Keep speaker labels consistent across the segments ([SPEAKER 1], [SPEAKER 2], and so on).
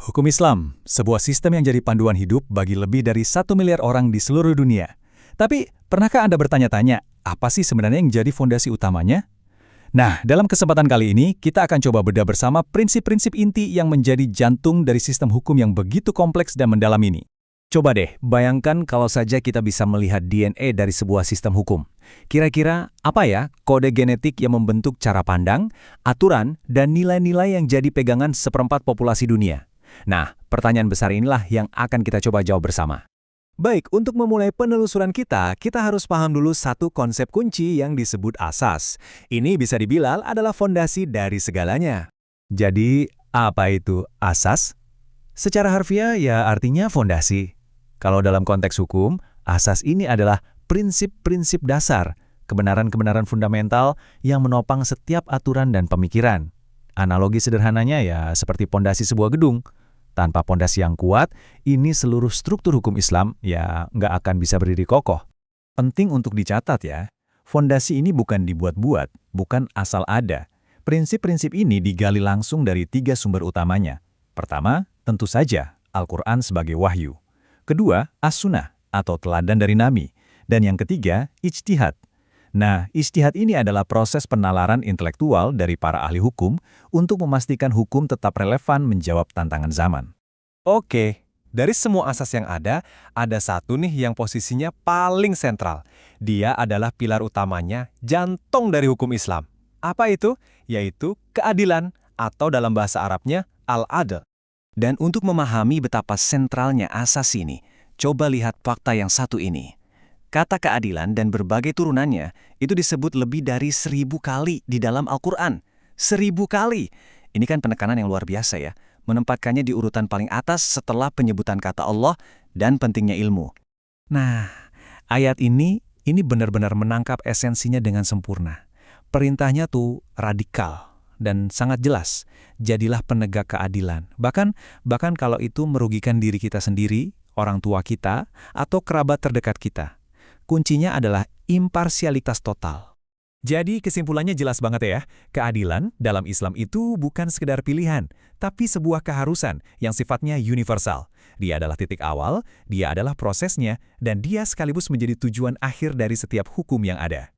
[SPEAKER 1] Hukum Islam, sebuah sistem yang jadi panduan hidup bagi lebih dari 1 miliar orang di seluruh dunia. Tapi, pernahkah Anda bertanya-tanya, apa sih sebenarnya yang jadi fondasi utamanya? Nah, dalam kesempatan kali ini, kita akan coba bedah bersama prinsip-prinsip inti yang menjadi jantung dari sistem hukum yang begitu kompleks dan mendalam ini. Coba deh, bayangkan kalau saja kita bisa melihat DNA dari sebuah sistem hukum. Kira-kira apa ya kode genetik yang membentuk cara pandang, aturan, dan nilai-nilai yang jadi pegangan seperempat populasi dunia? Nah, pertanyaan besar inilah yang akan kita coba jawab bersama. Baik, untuk memulai penelusuran kita harus paham dulu satu konsep kunci yang disebut asas. Ini bisa dibilang adalah fondasi dari segalanya. Jadi, apa itu asas? Secara harfiah ya artinya fondasi. Kalau dalam konteks hukum, asas ini adalah prinsip-prinsip dasar, kebenaran-kebenaran fundamental yang menopang setiap aturan dan pemikiran. Analogi sederhananya ya seperti pondasi sebuah gedung. Tanpa pondasi yang kuat, ini seluruh struktur hukum Islam ya nggak akan bisa berdiri kokoh. Penting untuk dicatat ya, fondasi ini bukan dibuat-buat, bukan asal ada. Prinsip-prinsip ini digali langsung dari 3 sumber utamanya. Pertama, tentu saja, Al-Quran sebagai wahyu. Kedua, As-Sunnah atau teladan dari Nabi. Dan yang ketiga, ijtihad. Nah, ijtihad ini adalah proses penalaran intelektual dari para ahli hukum untuk memastikan hukum tetap relevan menjawab tantangan zaman. Oke, dari semua asas yang ada satu nih yang posisinya paling sentral. Dia adalah pilar utamanya, jantung dari hukum Islam. Apa itu? Yaitu keadilan atau dalam bahasa Arabnya al-adl. Dan untuk memahami betapa sentralnya asas ini, coba lihat fakta yang satu ini. Kata keadilan dan berbagai turunannya itu disebut lebih dari 1000 kali di dalam Al-Quran. 1000 kali! Ini kan penekanan yang luar biasa ya, menempatkannya di urutan paling atas setelah penyebutan kata Allah dan pentingnya ilmu. Nah, ayat ini benar-benar menangkap esensinya dengan sempurna. Perintahnya tuh radikal dan sangat jelas. Jadilah penegak keadilan. Bahkan kalau itu merugikan diri kita sendiri, orang tua kita, atau kerabat terdekat kita. Kuncinya adalah imparsialitas total. Jadi kesimpulannya jelas banget ya, keadilan dalam Islam itu bukan sekedar pilihan, tapi sebuah keharusan yang sifatnya universal. Dia adalah titik awal, dia adalah prosesnya, dan dia sekaligus menjadi tujuan akhir dari setiap hukum yang ada.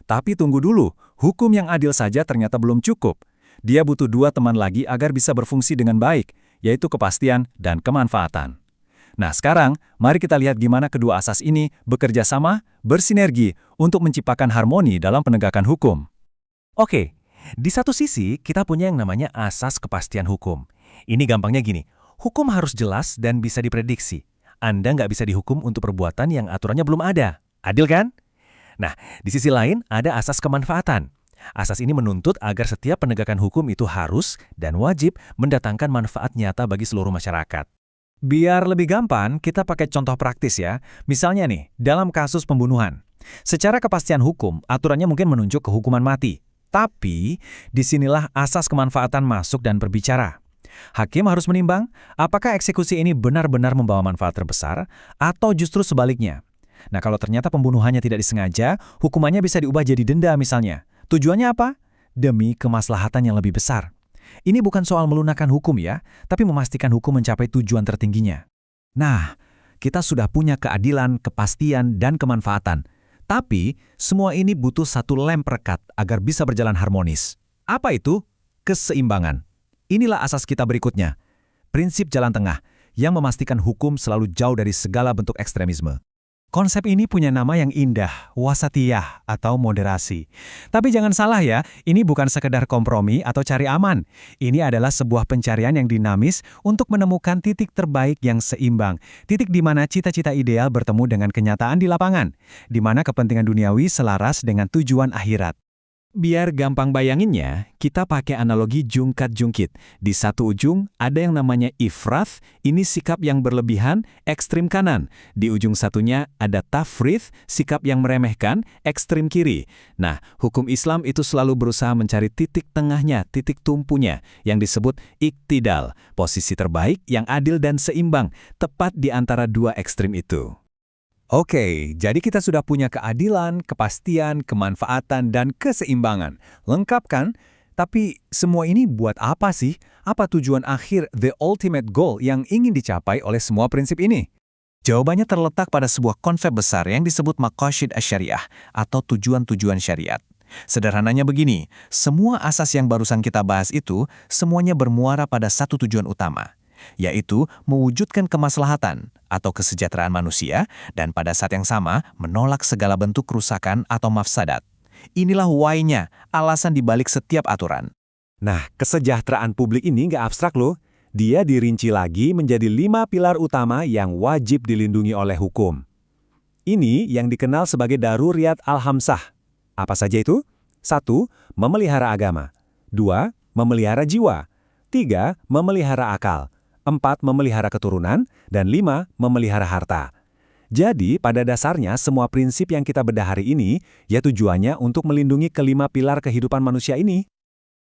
[SPEAKER 1] Tapi tunggu dulu, hukum yang adil saja ternyata belum cukup. Dia butuh 2 teman lagi agar bisa berfungsi dengan baik, yaitu kepastian dan kemanfaatan. Nah sekarang, mari kita lihat gimana kedua asas ini bekerja sama, bersinergi untuk menciptakan harmoni dalam penegakan hukum. Oke, di satu sisi kita punya yang namanya asas kepastian hukum. Ini gampangnya gini, hukum harus jelas dan bisa diprediksi. Anda nggak bisa dihukum untuk perbuatan yang aturannya belum ada. Adil kan? Nah, di sisi lain ada asas kemanfaatan. Asas ini menuntut agar setiap penegakan hukum itu harus dan wajib mendatangkan manfaat nyata bagi seluruh masyarakat. Biar lebih gampang, kita pakai contoh praktis ya. Misalnya nih, dalam kasus pembunuhan. Secara kepastian hukum, aturannya mungkin menunjuk ke hukuman mati. Tapi, disinilah asas kemanfaatan masuk dan berbicara. Hakim harus menimbang, apakah eksekusi ini benar-benar membawa manfaat terbesar, atau justru sebaliknya. Nah, kalau ternyata pembunuhannya tidak disengaja, hukumannya bisa diubah jadi denda misalnya. Tujuannya apa? Demi kemaslahatan yang lebih besar. Ini bukan soal melunakkan hukum ya, tapi memastikan hukum mencapai tujuan tertingginya. Nah, kita sudah punya keadilan, kepastian, dan kemanfaatan. Tapi, semua ini butuh satu lem perekat agar bisa berjalan harmonis. Apa itu? Keseimbangan. Inilah asas kita berikutnya. Prinsip jalan tengah, yang memastikan hukum selalu jauh dari segala bentuk ekstremisme. Konsep ini punya nama yang indah, wasatiyah atau moderasi. Tapi jangan salah ya, ini bukan sekedar kompromi atau cari aman. Ini adalah sebuah pencarian yang dinamis untuk menemukan titik terbaik yang seimbang. Titik di mana cita-cita ideal bertemu dengan kenyataan di lapangan. Di mana kepentingan duniawi selaras dengan tujuan akhirat. Biar gampang bayanginnya, kita pakai analogi jungkat-jungkit. Di satu ujung ada yang namanya ifrath, ini sikap yang berlebihan, ekstrim kanan. Di ujung satunya ada tafrith, sikap yang meremehkan, ekstrim kiri. Nah, hukum Islam itu selalu berusaha mencari titik tengahnya, titik tumpunya, yang disebut iktidal, posisi terbaik yang adil dan seimbang, tepat di antara 2 ekstrim itu. Oke, jadi kita sudah punya keadilan, kepastian, kemanfaatan, dan keseimbangan. Lengkap kan? Tapi semua ini buat apa sih? Apa tujuan akhir the ultimate goal yang ingin dicapai oleh semua prinsip ini? Jawabannya terletak pada sebuah konsep besar yang disebut maqasid asy-syariah atau tujuan-tujuan syariat. Sederhananya begini, semua asas yang barusan kita bahas itu semuanya bermuara pada satu tujuan utama, yaitu mewujudkan kemaslahatan atau kesejahteraan manusia dan pada saat yang sama menolak segala bentuk kerusakan atau mafsadat. Inilah why-nya, alasan dibalik setiap aturan.
[SPEAKER 2] Nah, kesejahteraan publik ini nggak abstrak loh. Dia dirinci lagi menjadi 5 pilar utama yang wajib dilindungi oleh hukum. Ini yang dikenal sebagai Daruriyat al-Khamsah. Apa saja itu? 1. Memelihara agama. 2. Memelihara jiwa. 3. Memelihara akal. 4. Memelihara keturunan. Dan 5. Memelihara harta. Jadi, pada dasarnya semua prinsip yang kita bedah hari ini, ya tujuannya untuk melindungi kelima pilar kehidupan manusia ini.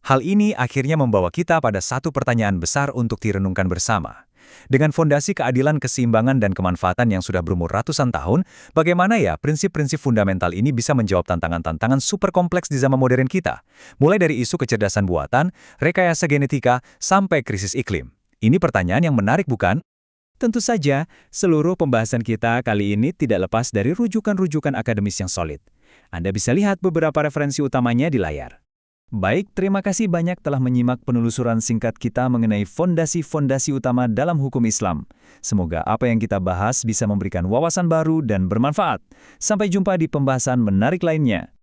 [SPEAKER 1] Hal ini akhirnya membawa kita pada satu pertanyaan besar untuk direnungkan bersama. Dengan fondasi keadilan, keseimbangan, dan kemanfaatan yang sudah berumur ratusan tahun, bagaimana ya prinsip-prinsip fundamental ini bisa menjawab tantangan-tantangan super kompleks di zaman modern kita? Mulai dari isu kecerdasan buatan, rekayasa genetika, sampai krisis iklim. Ini pertanyaan yang menarik, bukan? Tentu saja, seluruh pembahasan kita kali ini tidak lepas dari rujukan-rujukan akademis yang solid. Anda bisa lihat beberapa referensi utamanya di layar. Baik, terima kasih banyak telah menyimak penelusuran singkat kita mengenai fondasi-fondasi utama dalam hukum Islam. Semoga apa yang kita bahas bisa memberikan wawasan baru dan bermanfaat. Sampai jumpa di pembahasan menarik lainnya.